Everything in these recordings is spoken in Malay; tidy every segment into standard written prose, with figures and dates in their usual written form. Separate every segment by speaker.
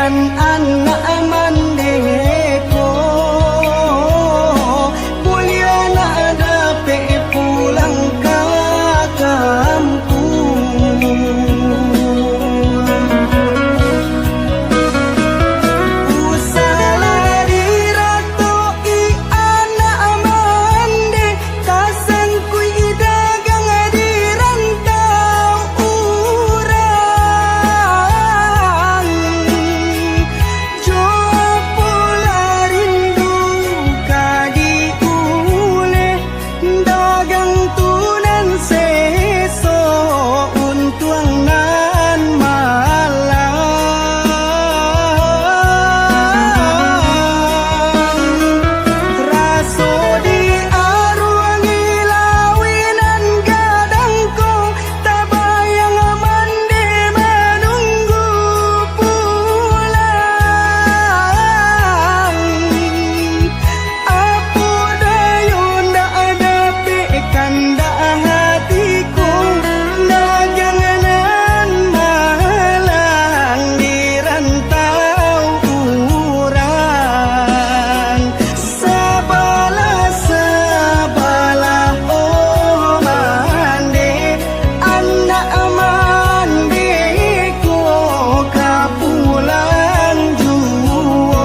Speaker 1: anak mandeko, mulia nak dapat pulang ke kampung. Usalah diratoi anak mande, kasan kui dagang di rantau urang. Jua pula rindu kadi ule, dagang tunan seso untuang nan malang. Raso di aruangi lawinan gadangko, tabayang mande menunggu pulang. Apu dayun dak ada pekan dak hatiku, dagangan malang di rantau urang. Sabalah oh mande, anak mandeko kapulang juo.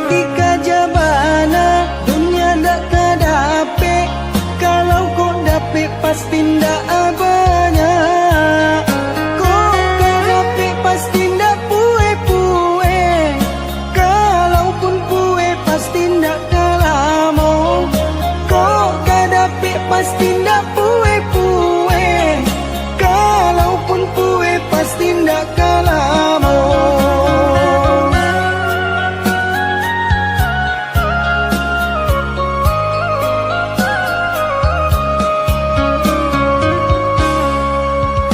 Speaker 1: Tika jabana dunia dak kadape, kalau kau dapet pasti ndak banyak. Kau kadape pasti ndak pue-pue, kalaupun pue pasti ndak kalamo. Kau kadape pasti ndak pue-pue, kalaupun pue pasti ndak kalamo.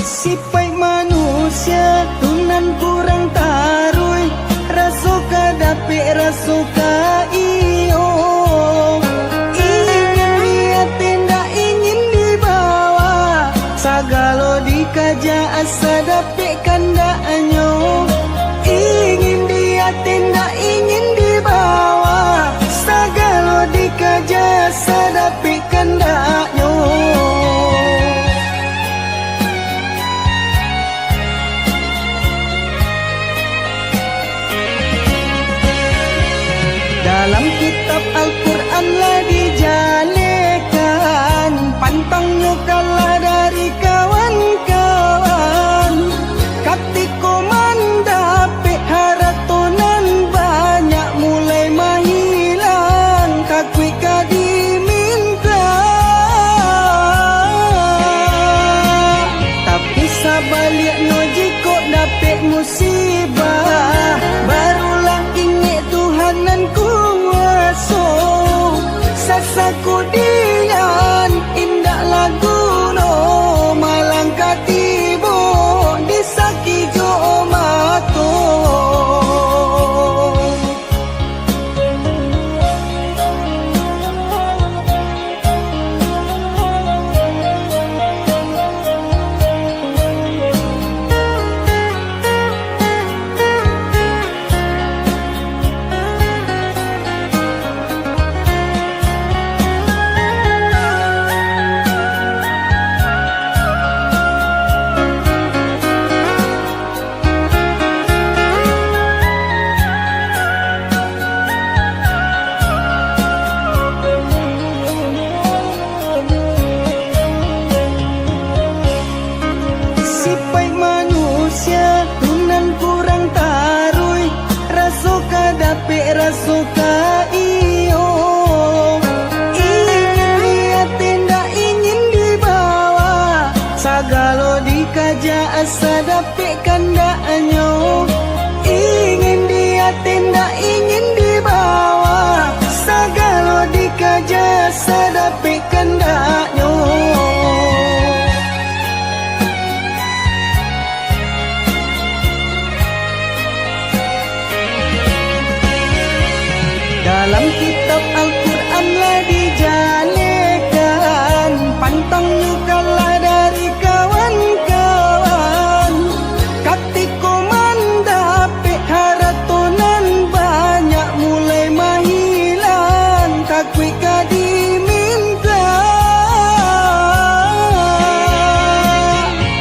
Speaker 1: Sipai manusia tunan kurang tarui, rasuka dapik rasuka iyo. Ingin dia tindak ingin dibawa, sagalo dikaja asa dapik kandaknya. Ingin dia tindak ingin dibawa, sagalo dikaja asa dapik kandaknya. Dalam kitab Al-Quran lah dijalekan, pantangnya kalah dari kawan-kawan. Katiko mandape haratonan banyak mulai mahilang, kakui kadiminta. Tapi sabaliknya jika dapet musibah, barulah ingat Tuhanan kuasa. Sasaku dian indah lagu suka iyo. Ingin dia tindak ingin dibawa, sagalo dikaja asa dapet kandaknya. Ingin dia tindak ingin dibawa, sagalo dikaja asa dapet kandaknya. Dalam kitab Al-Quran lah dijalekan, pantang nyukalah dari kawan-kawan. Katiko mandapek haratonan banyak mulai mahilang, kakui diminta.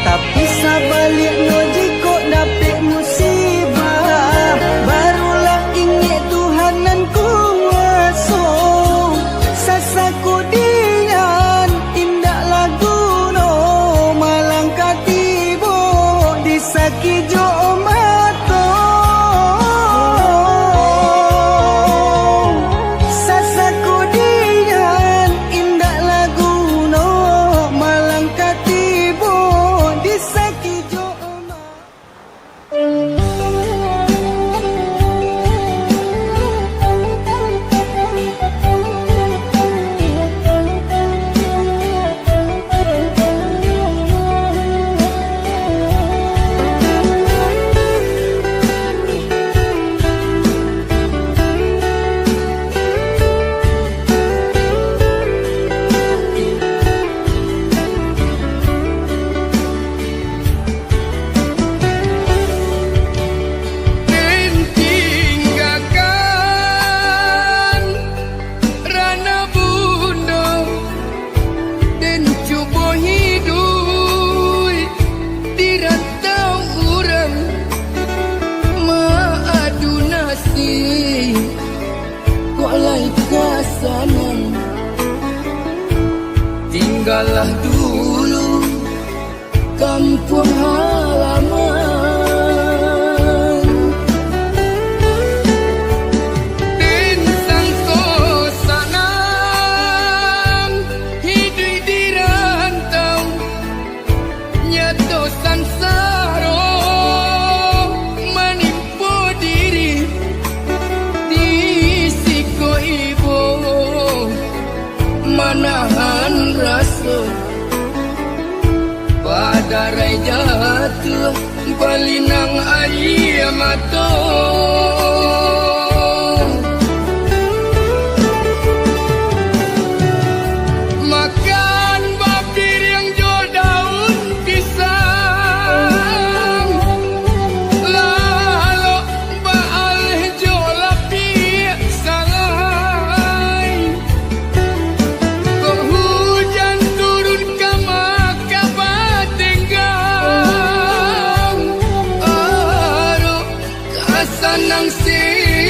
Speaker 1: Tapi sabalik no jiko dapet musibah, barulah ingat Tuhanan kuasa. Sasaku dian indak lagu no, malang katibo disaki jo mato. Sasaku dian indak lagu no, malang katibo disaki jo mato.
Speaker 2: Tinggalkan rana bunda dan cuba hidup di rantau urang maadu nasib kok lai kasanan. Tinggallah dulu kampung halaman, bintang kosanam hidup di rantau nyato sansaro menimpa diri di siko ibu manahan rasa pada rai jatuh balinang air mata. Makan babir yang jo daun pisang, lalu baal jo lapi salai. Kok hujan turun ke maka batenggang, aduh kasanang sih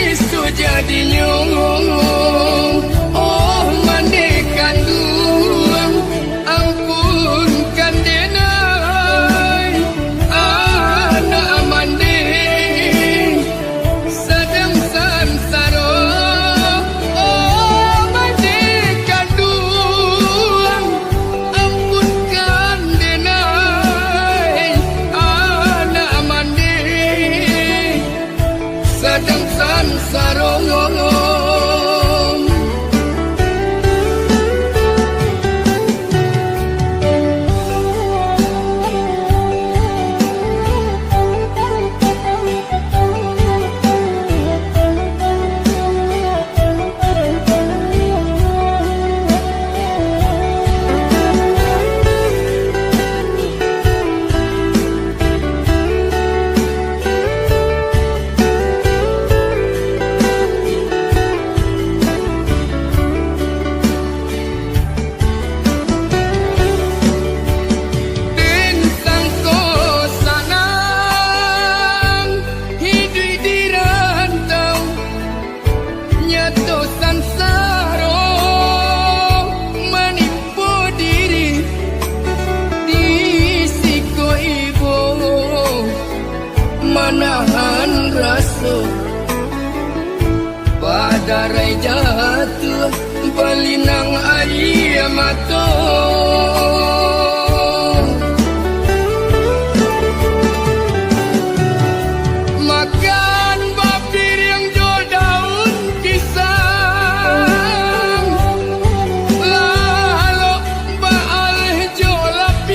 Speaker 2: darai jatuh belinang air mata makan bapir yang jo daun pisang lalu baal jo lapi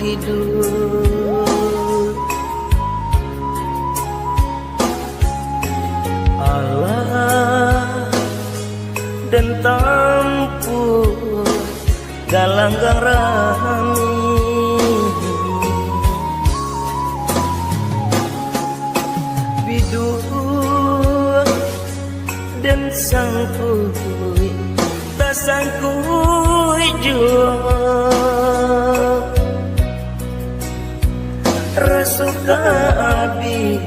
Speaker 3: hidup. Allah dan tampu galanggang rami, bidur dan sangkui tak sangkui jua rasuka abi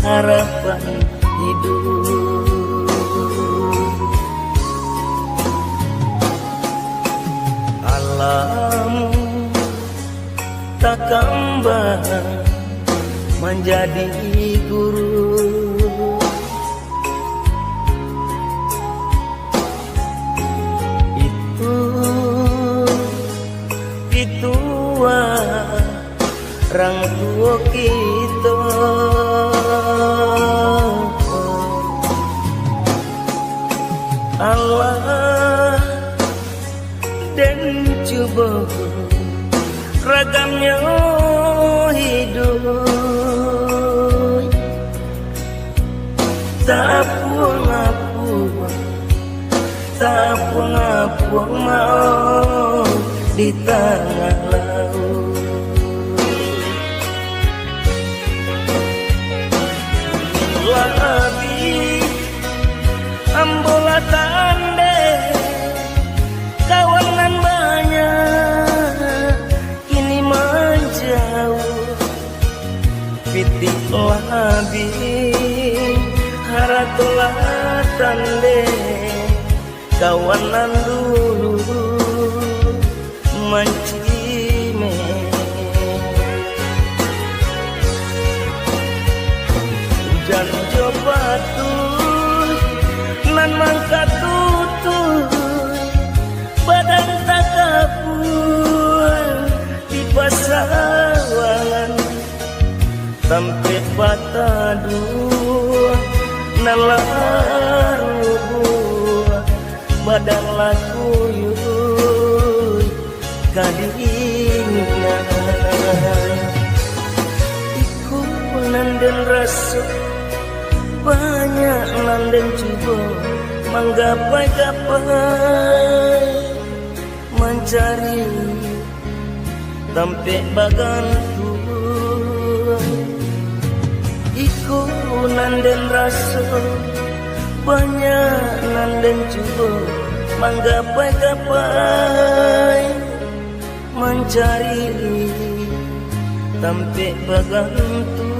Speaker 3: harapan hidup. Alam tak kembang menjadi guru, itu orang tua kita. Allah dan coba ragamnya hidup, tak puang mau di tengah laut. Labi ambola tande kawanan banyak kini menjauh, pitik labi haratulah tande kawanan dulu mencime. Hujan jobatul nan mangkat tutul badan tak kapur di pasawangan sampai bata dua nalaru badan laku yui kadingan iku nanden rasa banyak nanden coba menggapai-gapai mencari sampai bagantung. Iku nanden rasa banyak nanden coba menggapai-gapai mencari sampai bagantung.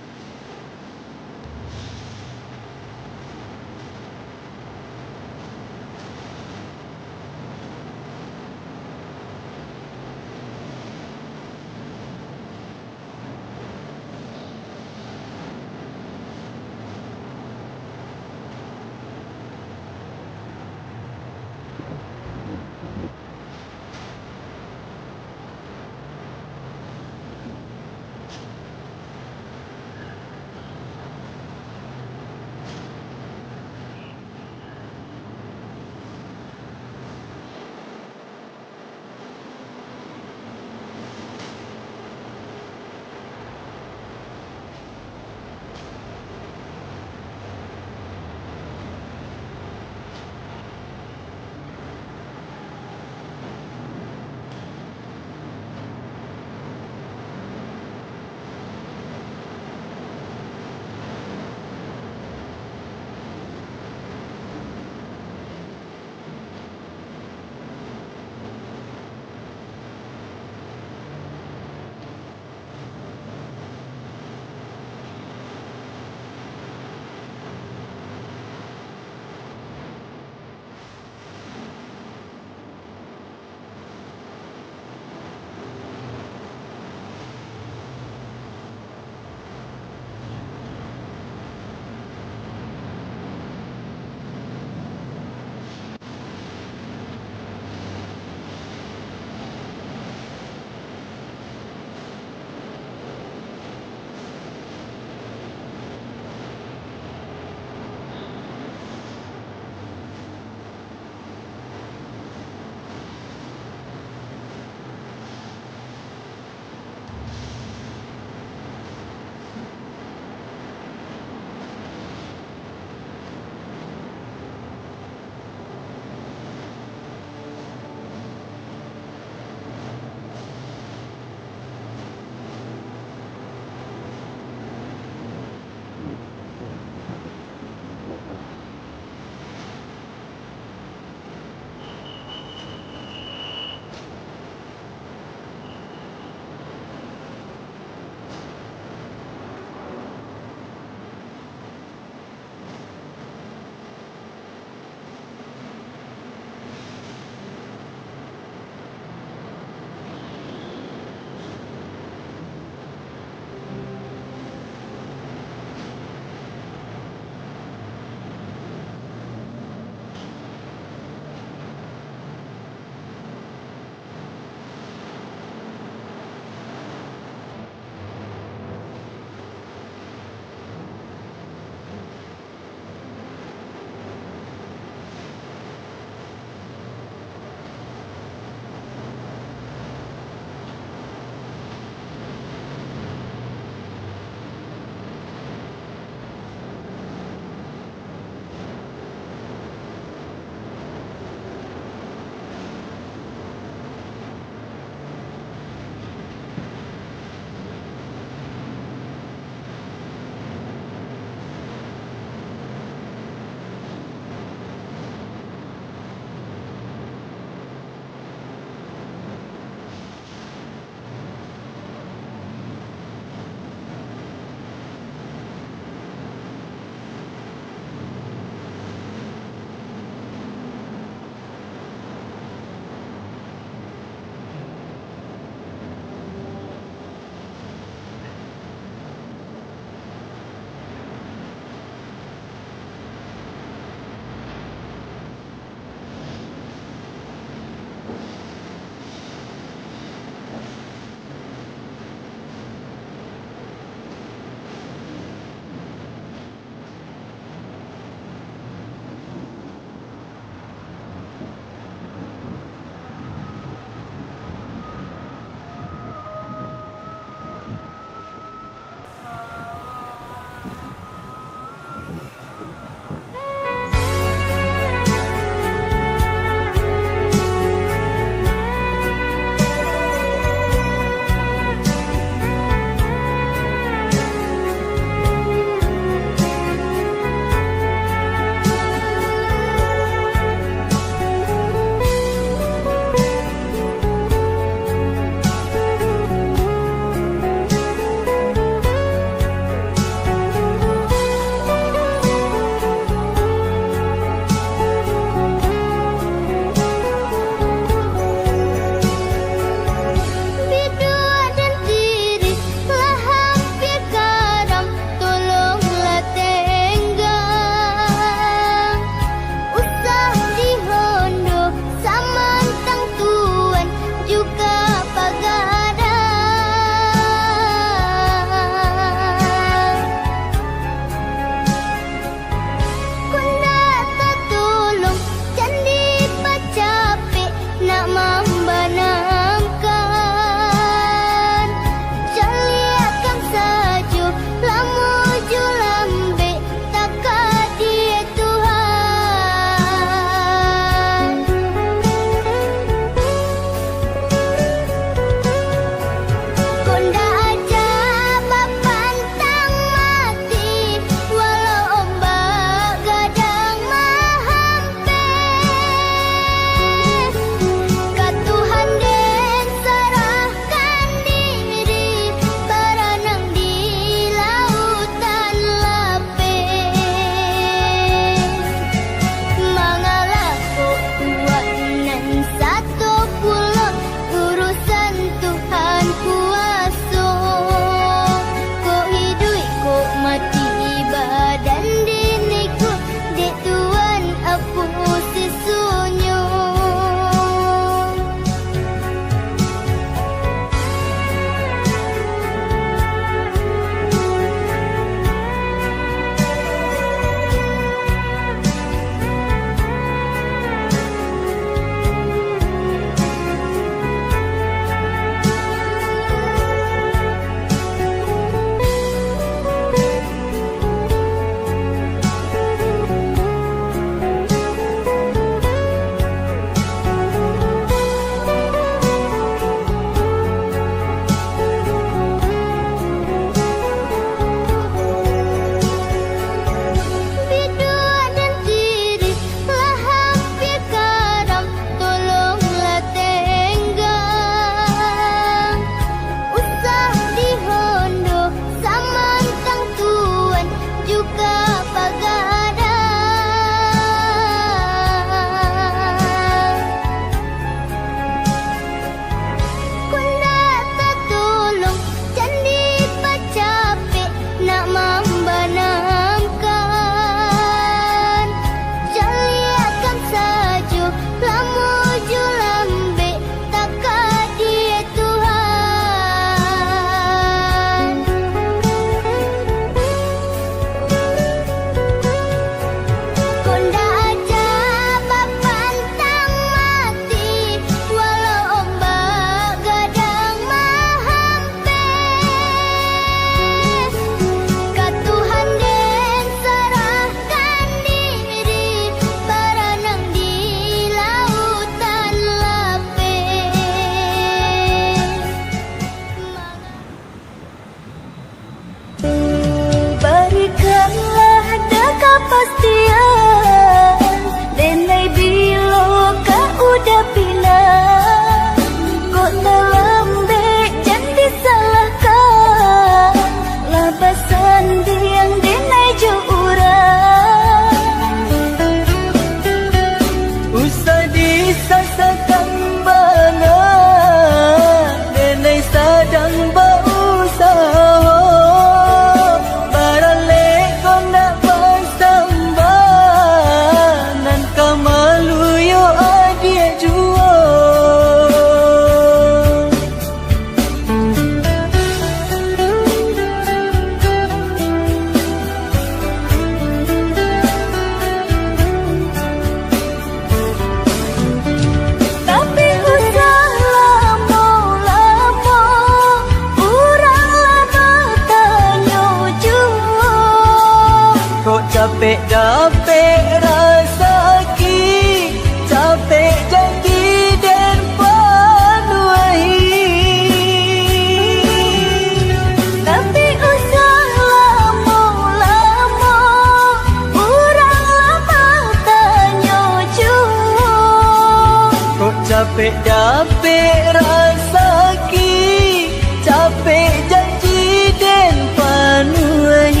Speaker 3: capek dapet rasa ki, capek janji dan panuai.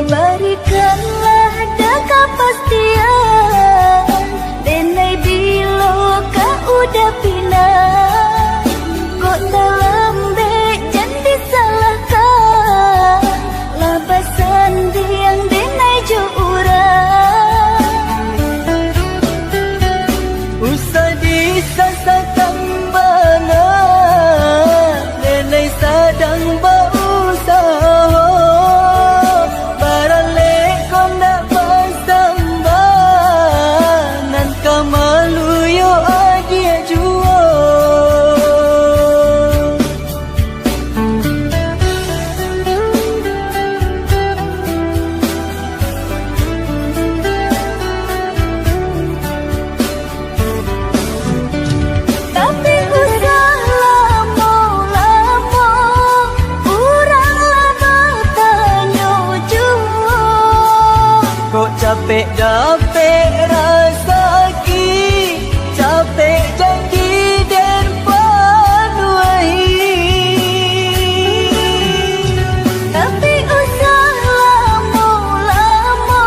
Speaker 4: Berikanlah dah kepastian, denai bila kau udah pindah. Kok dalam beg jangan disalahkan, labasan yang denai jurang.
Speaker 3: Usah disasarkan banget, denai sadang berusaha. Barang lekong nak pasambah, nan kamalu yo adia jua.
Speaker 4: Tapi usah lama-lama, uranglah bertanya jua.
Speaker 3: Kok capek dapet rasa ki, capek janji dan panuai.
Speaker 4: Tapi usah lama-lama,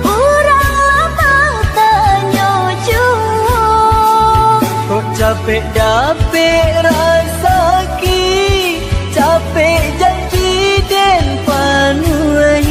Speaker 4: uranglah bertanya jua.
Speaker 3: Kok capek dapet rasa ki, capek janji dan panuai.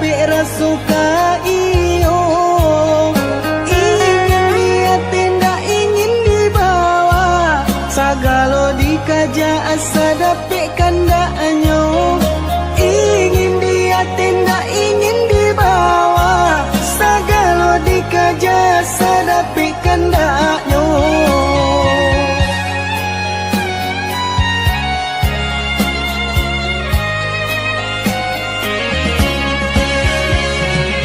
Speaker 1: dapat rasuka iyo. Ingin dia tidak ingin dibawa, sagalo dikaja asa dapat kandaknya. Ingin dia tidak ingin dibawa, sagalo dikaja asa dapat kandaknya.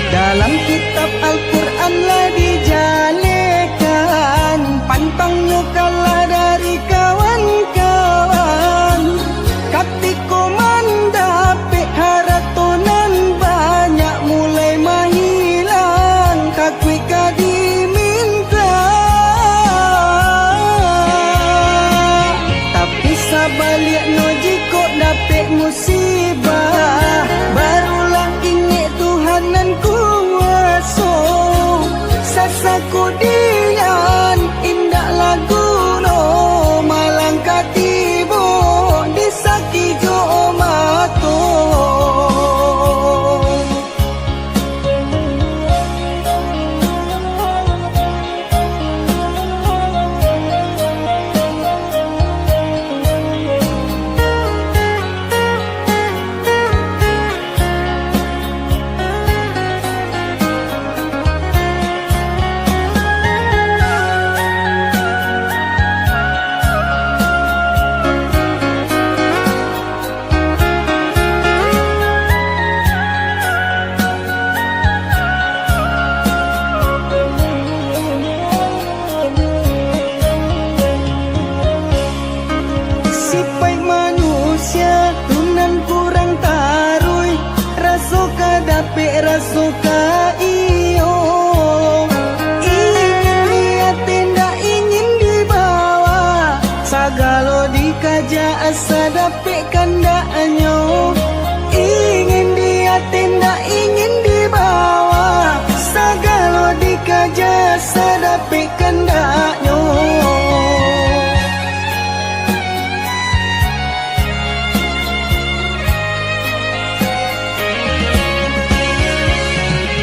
Speaker 1: Dalam kitab Al-Quran lah dijalekan, pantangnya kalah dari kawan-kawan. Katiko mandape haratonan banyak mulai mahilang, kakui diminta. Tapi sabaliknya jika dapat musibah, barulah ingat Tuhanan kuasa. Sasaku dian indah lagu no, malang katibo disaki jo mato. Sipai manusia tunan kurang tarui, rasuka dapat rasuka iyo. Ingin dia tidak ingin dibawa, sagalo dikaja asa dapat kandaknya. Ingin dia tidak ingin dibawa, sagalo dikaja asa dapat kandaknya.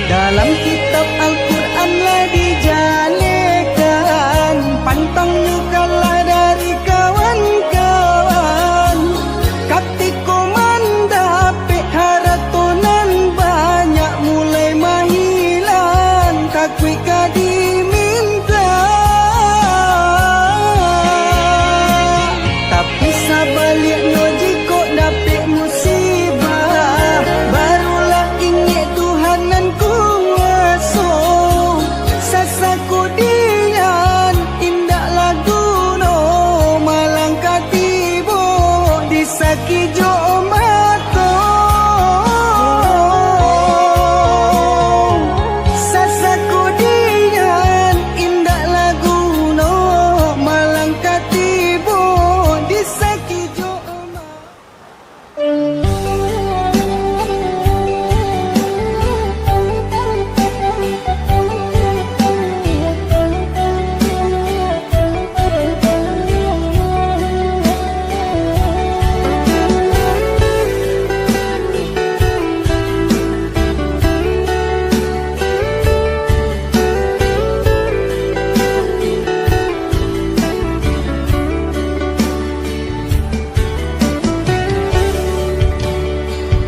Speaker 1: Dalam kitab Al-Quran lah dijalekan, pantangnya kalah dari kawan-kawan. Katiko mandape haratonan banyak mulai mahilang, kakui diminta. Tapi sabaliknya jika dapat musibah, barulah ingat Tuhanan kuasa. Sasaku dian indah lagu no, malang katibo disaki jo mato. Sasaku dian indah lagu no, malang katibo disaki jo mato.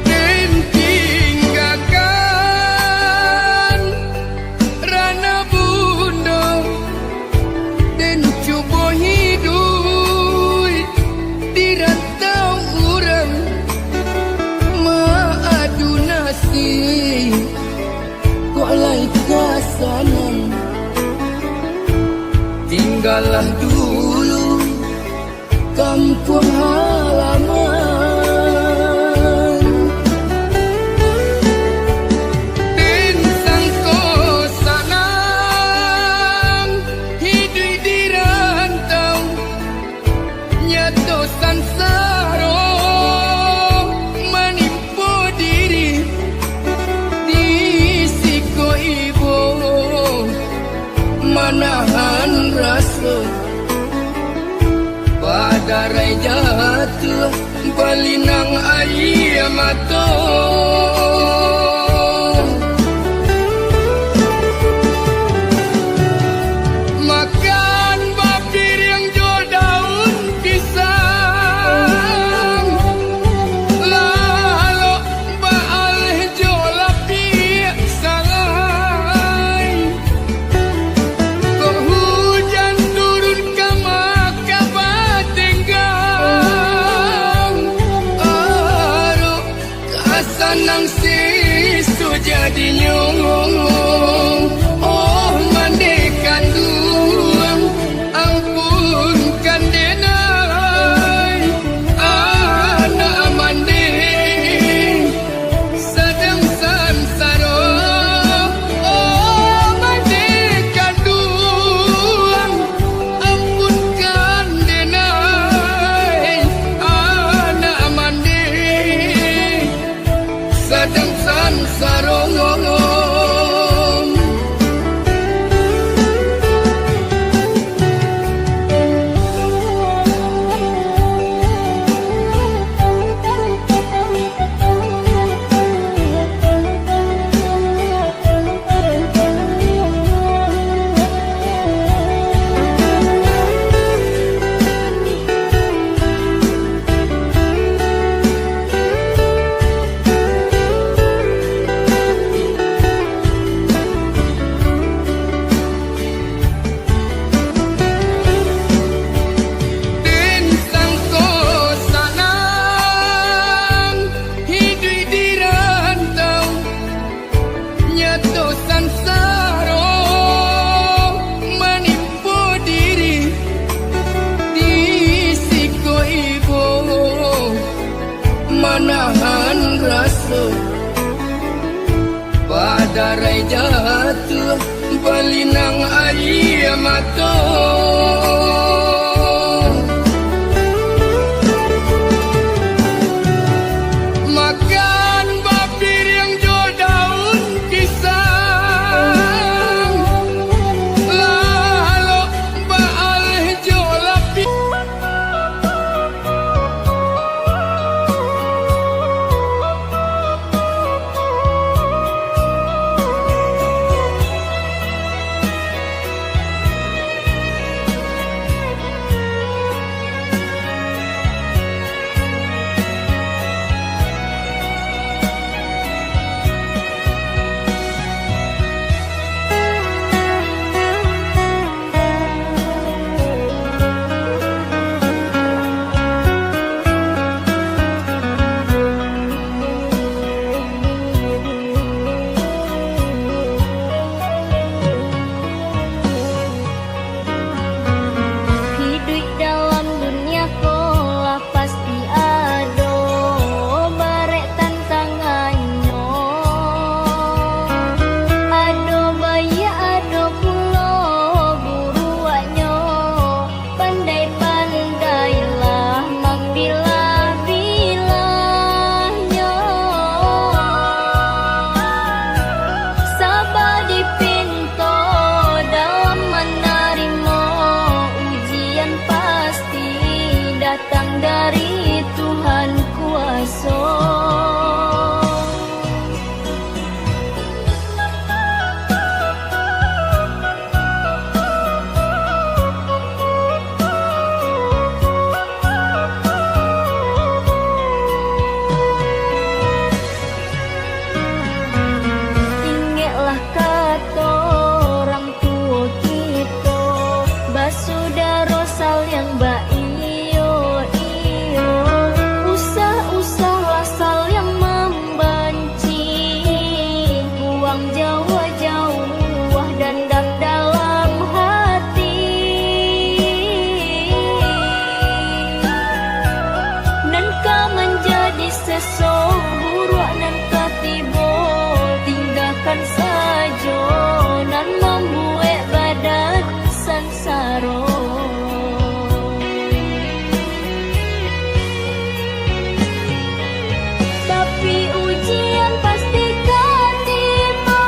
Speaker 2: Dan tinggalkan rana bunda, dan cuba hidup di rantau orang. Maadu nasib kok lai kasanan, tinggallah dulu kampung halaman. Dan sangko sanang hidup di rantau, nyato sansaro menimpa diri di siko ibu. Manahan rasa badarai jatuh balinang air mata. sansarong manahan rasa padarai jatuh balinang air mata makan babir yang jo daun pisang lalu baal jo lapis dari Tuhan kuasa. Ingatlah kata orang tua kita, basudara sal yang baik. Sajo nan membuat badan sansaro tapi ujian pasti tiba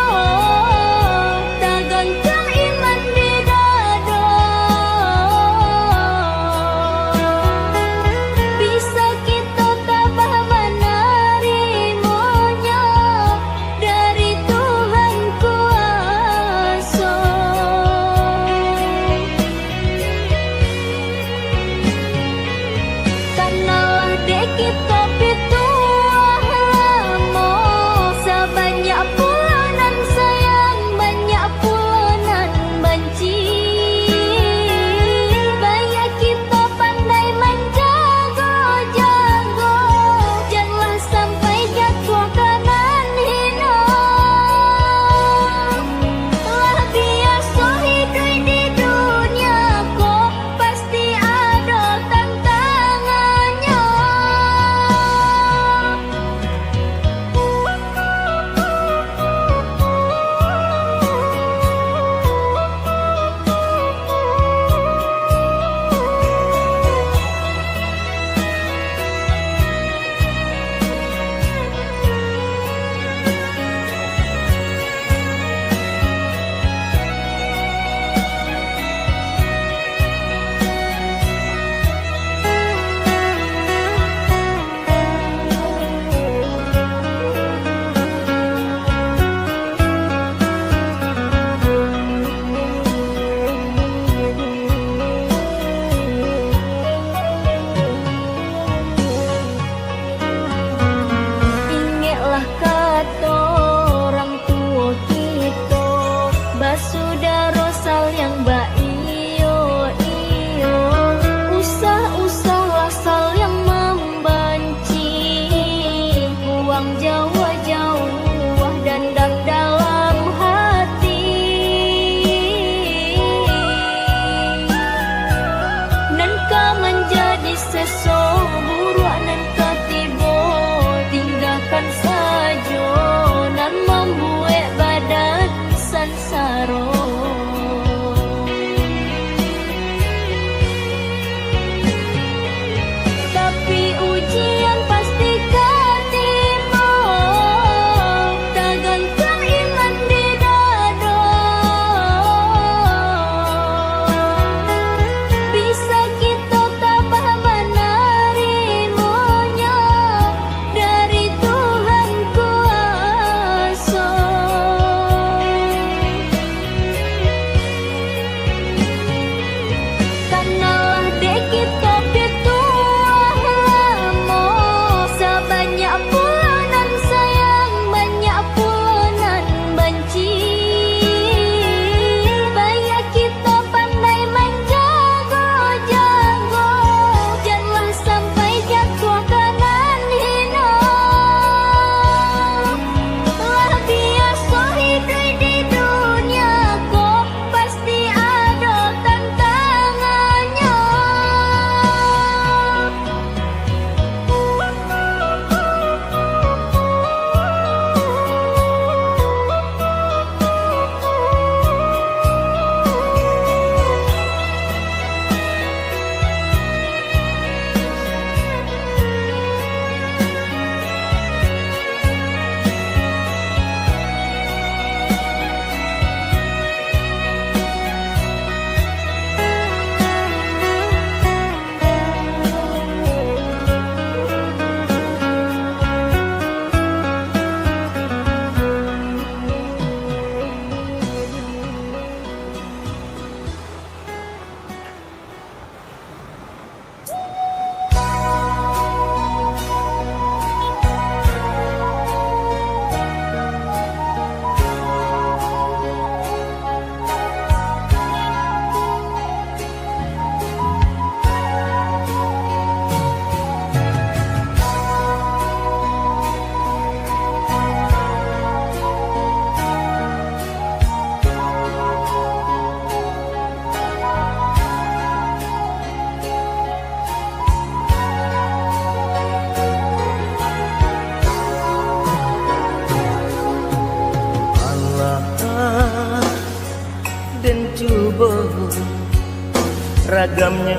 Speaker 3: ragamnya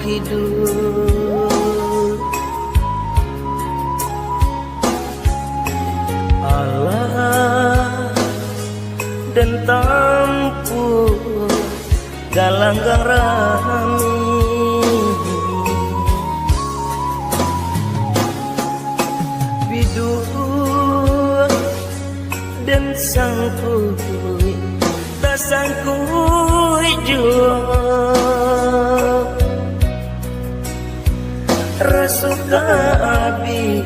Speaker 3: hidup. Allah dan tampu galanggang rami, bidur dan sangkui tak sangkui jua rasuka abi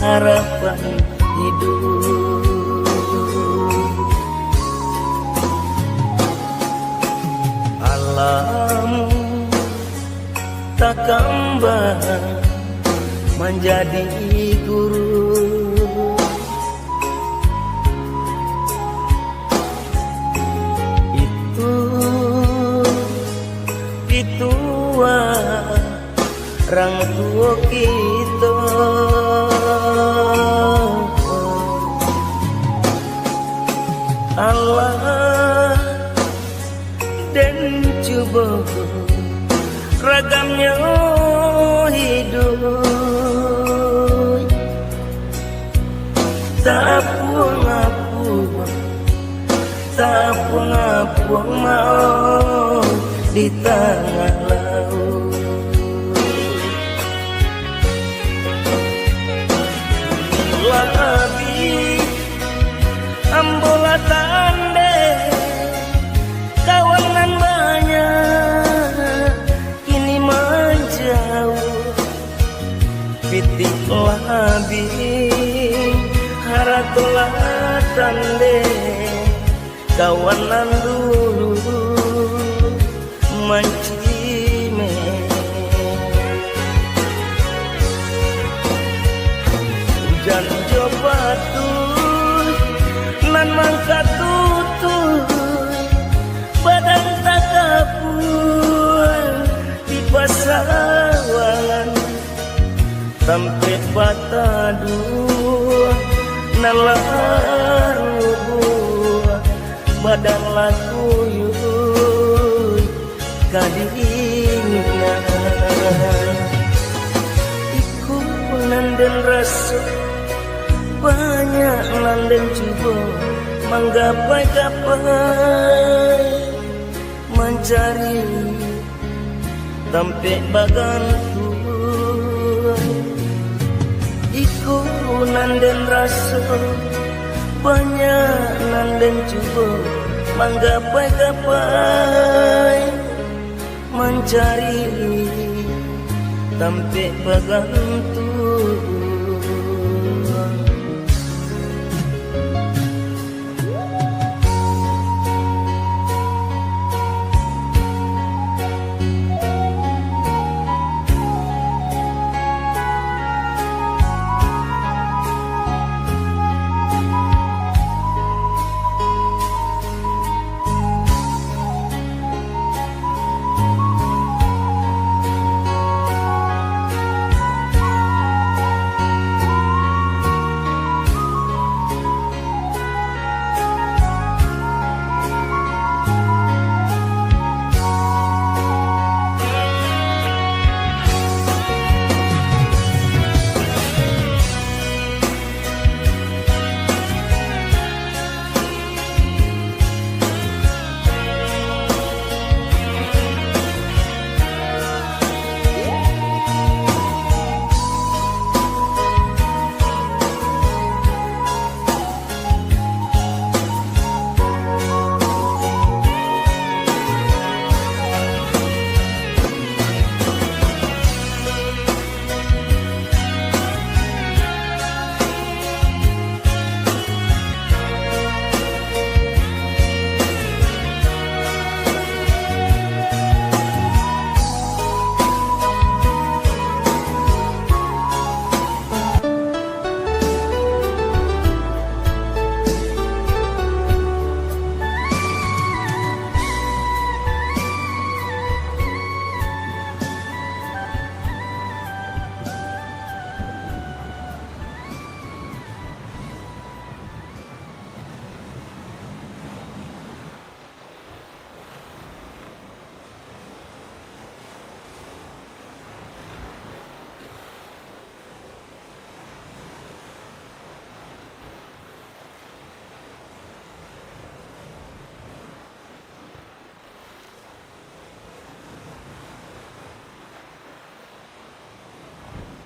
Speaker 3: harapan hidup. Alam tak kembang menjadi guru, itu orang tua kita. Allah dan coba ragamnya hidup, tak puang mau di tengah laut. Labi ambola tande kawanan banyak kini menjauh, pitik labi haratolah tande kawanan dulu mancime. Hujan jobatul nan mangka tutul badan tak kapur di pasawangan sampai batadu nalarubu badan laku yui kadingan iku nanden rasu banyak nanden coba menggapai-gapai mencari sampai bagantu iku nanden rasu banyak nanden coba menggapai-gapai mencari sampai bagantu.